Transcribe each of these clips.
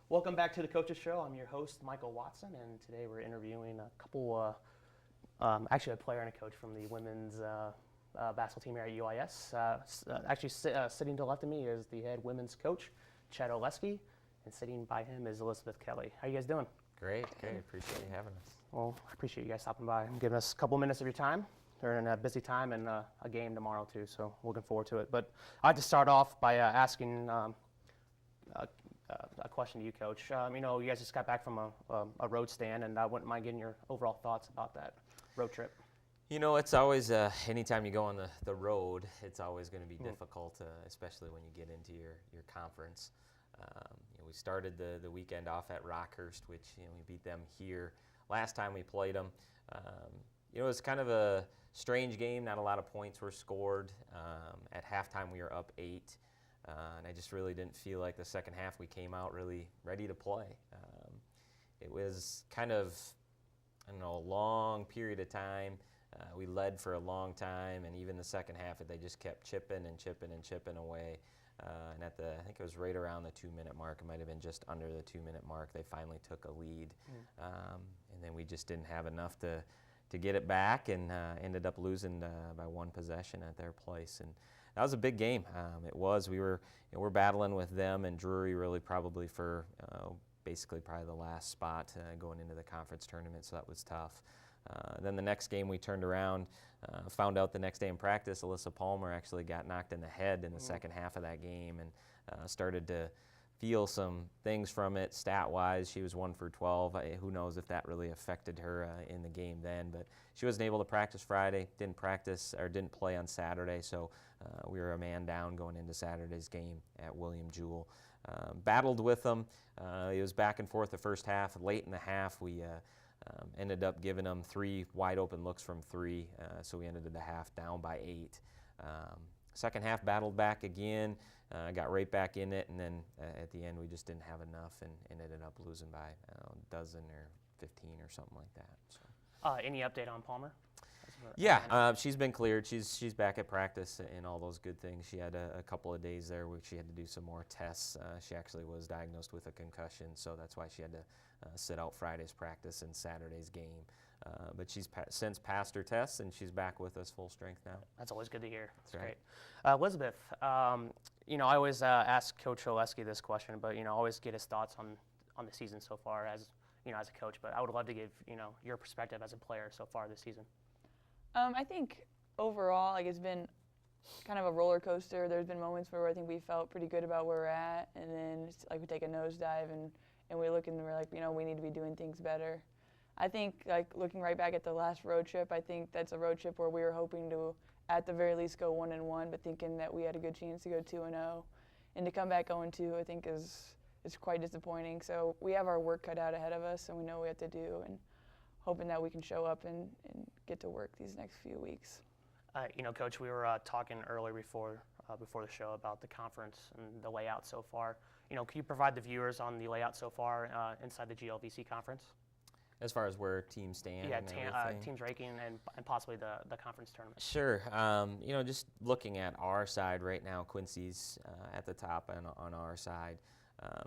Welcome back to the Coaches Show. I'm your host, Michael Watson, and today we're interviewing a couple, actually a player and a coach from the women's basketball team here at UIS. Sitting to the left of me is the head women's coach, Oletzke, and sitting by him is Elizabeth Kelly. How you guys doing? Great. Appreciate you having us. Well, I appreciate you guys stopping by and giving us a couple minutes of your time. During a busy time and a game tomorrow too, so looking forward to it. But I'd like to start off by asking a question to you, Coach. You guys just got back from a road stand, and I wouldn't mind getting your overall thoughts about that road trip. It's always, anytime you go on the road, it's always going to be difficult, especially when you get into your conference. We started the weekend off at Rockhurst, which we beat them here last time we played them. It was kind of a strange game. Not a lot of points were scored. At halftime, we were up 8. And I just really didn't feel like the second half we came out really ready to play. It was kind of, a long period of time. We led for a long time, and even the second half, they just kept chipping away. And I think it was right around the 2-minute mark. It might have been just under the 2-minute mark. They finally took a lead. And then we just didn't have enough to get it back, and ended up losing by one possession at their place. And that was a big game. It was. We're battling with them and Drury really probably for basically probably the last spot going into the conference tournament, so that was tough. Then the next game we turned around, found out the next day in practice, Alyssa Palmer actually got knocked in the head in the second half of that game, and started to feel some things from it stat-wise. She was 1 for 12. Who knows if that really affected her in the game then, but she wasn't able to practice Friday, didn't play on Saturday, so we were a man down going into Saturday's game at William Jewell. Battled with them. It was back and forth the first half. Late in the half, we ended up giving them 3 wide open looks from 3, so we ended the half down by 8. Second half, battled back again, got right back in it, and then at the end we just didn't have enough and ended up losing by a dozen or 15 or something like that. So. Any update on Palmer? Yeah, she's been cleared. She's back at practice and all those good things. She had a couple of days there where she had to do some more tests. She actually was diagnosed with a concussion, so that's why she had to sit out Friday's practice and Saturday's game. But she's since passed her tests, and she's back with us full strength now. That's always good to hear. That's right. Great. Elizabeth, I always ask Coach Oletzke this question, but I always get his thoughts on the season so far as as a coach. But I would love to give your perspective as a player so far this season. I think overall, it's been kind of a roller coaster. There's been moments where I think we felt pretty good about where we're at, and then we take a nosedive and we look and we're like, we need to be doing things better. I think looking right back at the last road trip, I think that's a road trip where we were hoping to at the very least go 1-1, but thinking that we had a good chance to go 2-0, and to come back 0-2, I think is quite disappointing. So we have our work cut out ahead of us, and we know what we have to do, and hoping that we can show up and get to work these next few weeks. Coach, we were talking earlier before the show about the conference and the layout so far. Can you provide the viewers on the layout so far inside the GLVC conference? As far as where teams stand? Yeah, teams ranking and possibly the conference tournament. Sure. Just looking at our side right now, Quincy's at the top and on our side.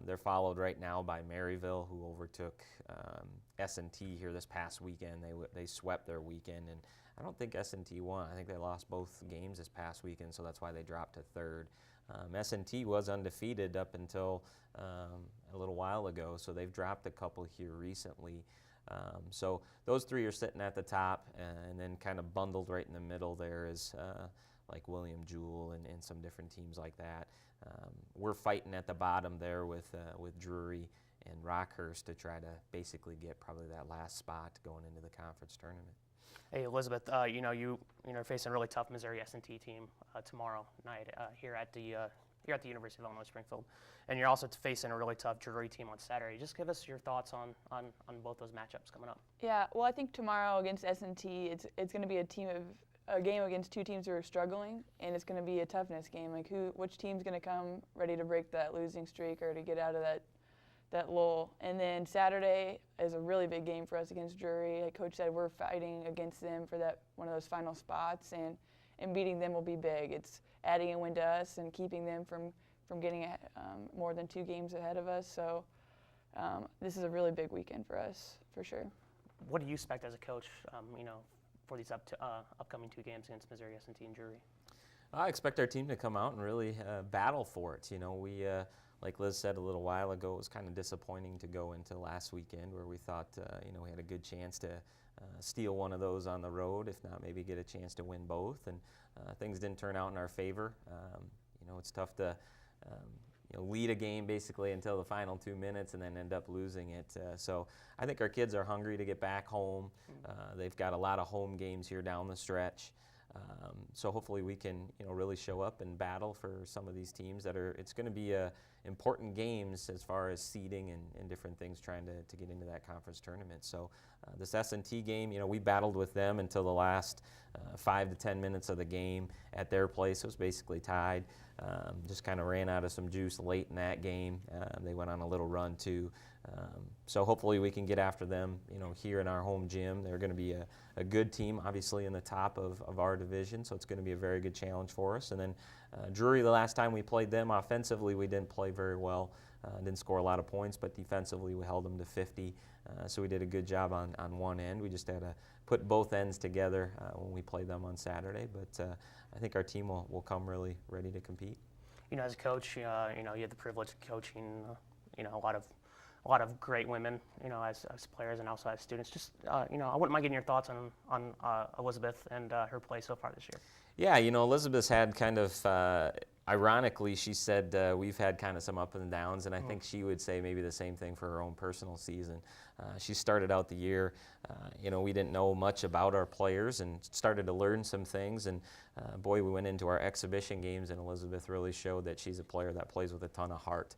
They're followed right now by Maryville, who overtook S&T here this past weekend. They swept their weekend, and I don't think S&T won. I think they lost both games this past weekend, so that's why they dropped to 3rd. S&T was undefeated up until a little while ago, so they've dropped a couple here recently. So those 3 are sitting at the top, and then kind of bundled right in the middle there is like William Jewell and some different teams like that. We're fighting at the bottom there with Drury and Rockhurst to try to basically get probably that last spot going into the conference tournament. Hey Elizabeth, you're facing a really tough Missouri S&T team tomorrow night here at the University of Illinois Springfield, and you're also facing a really tough Drury team on Saturday. Just give us your thoughts on both those matchups coming up. Yeah, well, I think tomorrow against S&T, it's going to be a game against 2 teams who are struggling, and it's going to be a toughness game. Which team's going to come ready to break that losing streak or to get out of that lull? And then Saturday is a really big game for us against Drury. Like Coach said, we're fighting against them for that one of those final spots, and beating them will be big. It's adding a win to us and keeping them from getting more than 2 games ahead of us. So this is a really big weekend for us, for sure. What do you expect as a coach, for these upcoming 2 games against Missouri S&T and Drury? I expect our team to come out and really battle for it. We, like Liz said a little while ago, it was kind of disappointing to go into last weekend where we thought, we had a good chance to steal one of those on the road, if not maybe get a chance to win both. And things didn't turn out in our favor. It's tough to lead a game basically until the final 2 minutes and then end up losing it. So I think our kids are hungry to get back home. They've got a lot of home games here down the stretch. So hopefully we can, really show up and battle for some of these teams it's going to be important games as far as seeding and different things trying to get into that conference tournament. So this S&T game, we battled with them until the last 5 to 10 minutes of the game at their place. It was basically tied. Just kind of ran out of some juice late in that game. They went on a little run too. So hopefully we can get after them, here in our home gym. They're going to be a good team, obviously in the top of our division, so it's going to be a very good challenge for us. And then Drury, the last time we played them, offensively we didn't play very well, didn't score a lot of points, but defensively we held them to 50. So we did a good job on one end. We just had to put both ends together when we played them on Saturday. But I think our team will come really ready to compete. As a coach, you have the privilege of coaching, a lot of great women, as players and also as students. Just, I wouldn't mind getting your thoughts on Elizabeth and her play so far this year. Yeah, Elizabeth's had kind of, ironically, she said we've had kind of some up and downs, and I think she would say maybe the same thing for her own personal season. She started out the year, we didn't know much about our players and started to learn some things, and boy, we went into our exhibition games, and Elizabeth really showed that she's a player that plays with a ton of heart.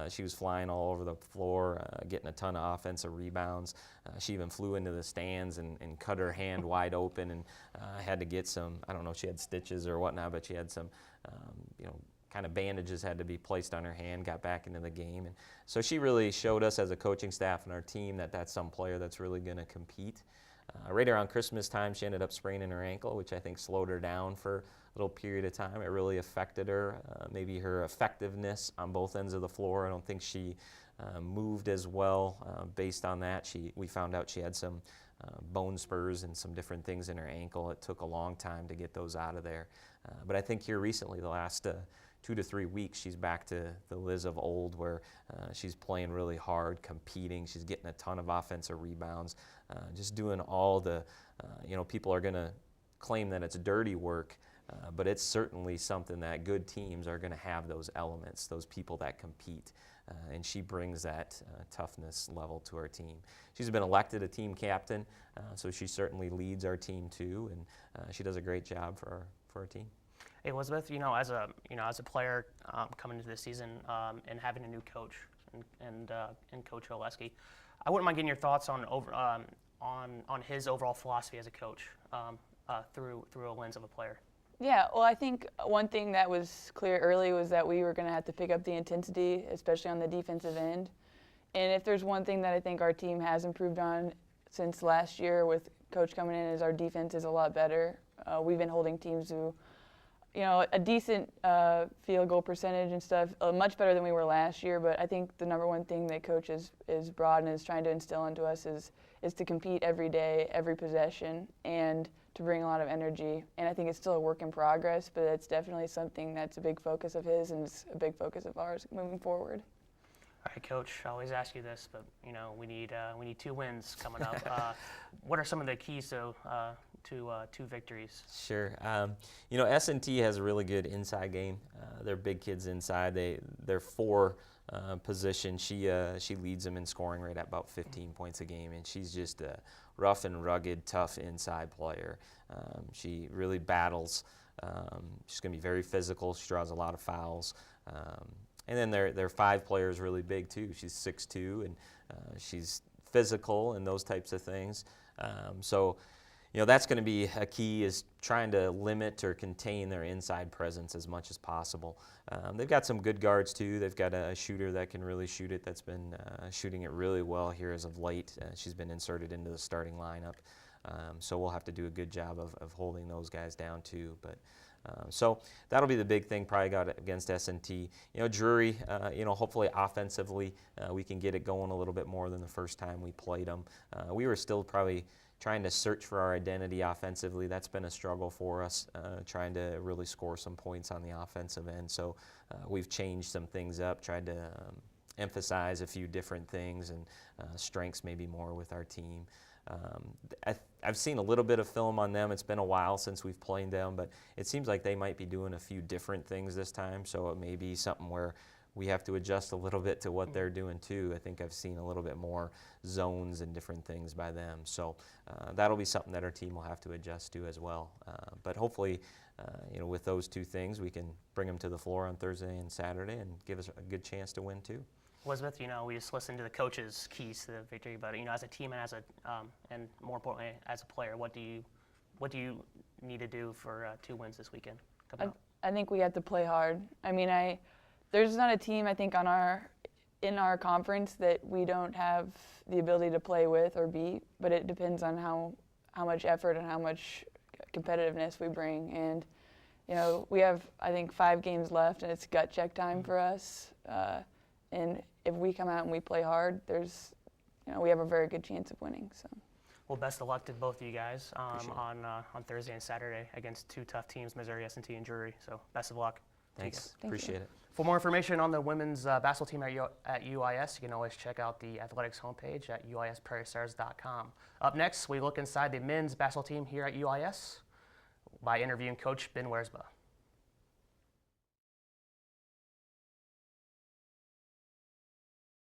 She was flying all over the floor, getting a ton of offensive rebounds. She even flew into the stands and cut her hand wide open, and had to get some, I don't know if she had stitches or whatnot, but she had some, kind of bandages had to be placed on her hand, got back into the game. And so she really showed us as a coaching staff and our team that that's some player that's really going to compete. Right around Christmas time, she ended up spraining her ankle, which I think slowed her down for a little period of time. It really affected her, maybe her effectiveness on both ends of the floor. I don't think she moved as well based on that. We found out she had some bone spurs and some different things in her ankle. It took a long time to get those out of there. But I think here recently, the last 2 to 3 weeks, she's back to the Liz of old where she's playing really hard, competing. She's getting a ton of offensive rebounds, just doing all the, people are going to claim that it's dirty work, but it's certainly something that good teams are going to have those elements, those people that compete. And she brings that toughness level to our team. She's been elected a team captain, so she certainly leads our team too, and she does a great job for our team. Hey, Elizabeth, as a player coming into this season and having a new coach and Coach Oletzke, I wouldn't mind getting your thoughts on his overall philosophy as a coach through a lens of a player. Yeah, well, I think one thing that was clear early was that we were going to have to pick up the intensity, especially on the defensive end. And if there's one thing that I think our team has improved on since last year with Coach coming in is our defense is a lot better. We've been holding teams to, a decent field goal percentage and stuff, much better than we were last year. But I think the number one thing that Coach is broad and is trying to instill into us is to compete every day, every possession, and to bring a lot of energy. And I think it's still a work in progress, but it's definitely something that's a big focus of his and it's a big focus of ours moving forward. All right, Coach, I always ask you this, but we need 2 wins coming up. What are some of the keys to 2 victories? Sure. S&T has a really good inside game. They're big kids inside. They're 4 position. She leads them in scoring right at about 15 points a game, and she's just a rough and rugged, tough inside player. She really battles. She's going to be very physical. She draws a lot of fouls. And then their 5 players really big too. She's 6'2", and she's physical and those types of things. So that's going to be a key, is trying to limit or contain their inside presence as much as possible. They've got some good guards too. They've got a shooter that can really shoot it, that's been shooting it really well here as of late. She's been inserted into the starting lineup. So we'll have to do a good job of holding those guys down too. But So that'll be the big thing probably got against S&T. Drury, hopefully offensively we can get it going a little bit more than the first time we played them. We were still probably trying to search for our identity offensively. That's been a struggle for us, trying to really score some points on the offensive end. So we've changed some things up, tried to emphasize a few different things and strengths maybe more with our team. I've seen a little bit of film on them. It's been a while since we've played them, but it seems like they might be doing a few different things this time. So it may be something where we have to adjust a little bit to what they're doing too. I think I've seen a little bit more zones and different things by them. So that'll be something that our team will have to adjust to as well. But hopefully, with those two things, we can bring them to the floor on Thursday and Saturday and give us a good chance to win too. Elizabeth, we just listened to the coaches' keys to the victory, but as a team and and more importantly as a player, what do you need to do for 2 wins this weekend? I think we have to play hard. I mean, there's not a team I think in our conference that we don't have the ability to play with or beat, but it depends on how much effort and how much competitiveness we bring. And we have I think 5 games left, and it's gut check time for us. And if we come out and we play hard, we have a very good chance of winning. So. Well, best of luck to both of you guys on Thursday and Saturday against 2 tough teams, Missouri S&T and Drury. So best of luck. Thanks. Thank Appreciate you. it. For more information on the women's basketball team at UIS, you can always check out the athletics homepage at uisprairiestars.com. Up next, we look inside the men's basketball team here at UIS by interviewing Coach Ben Wersba.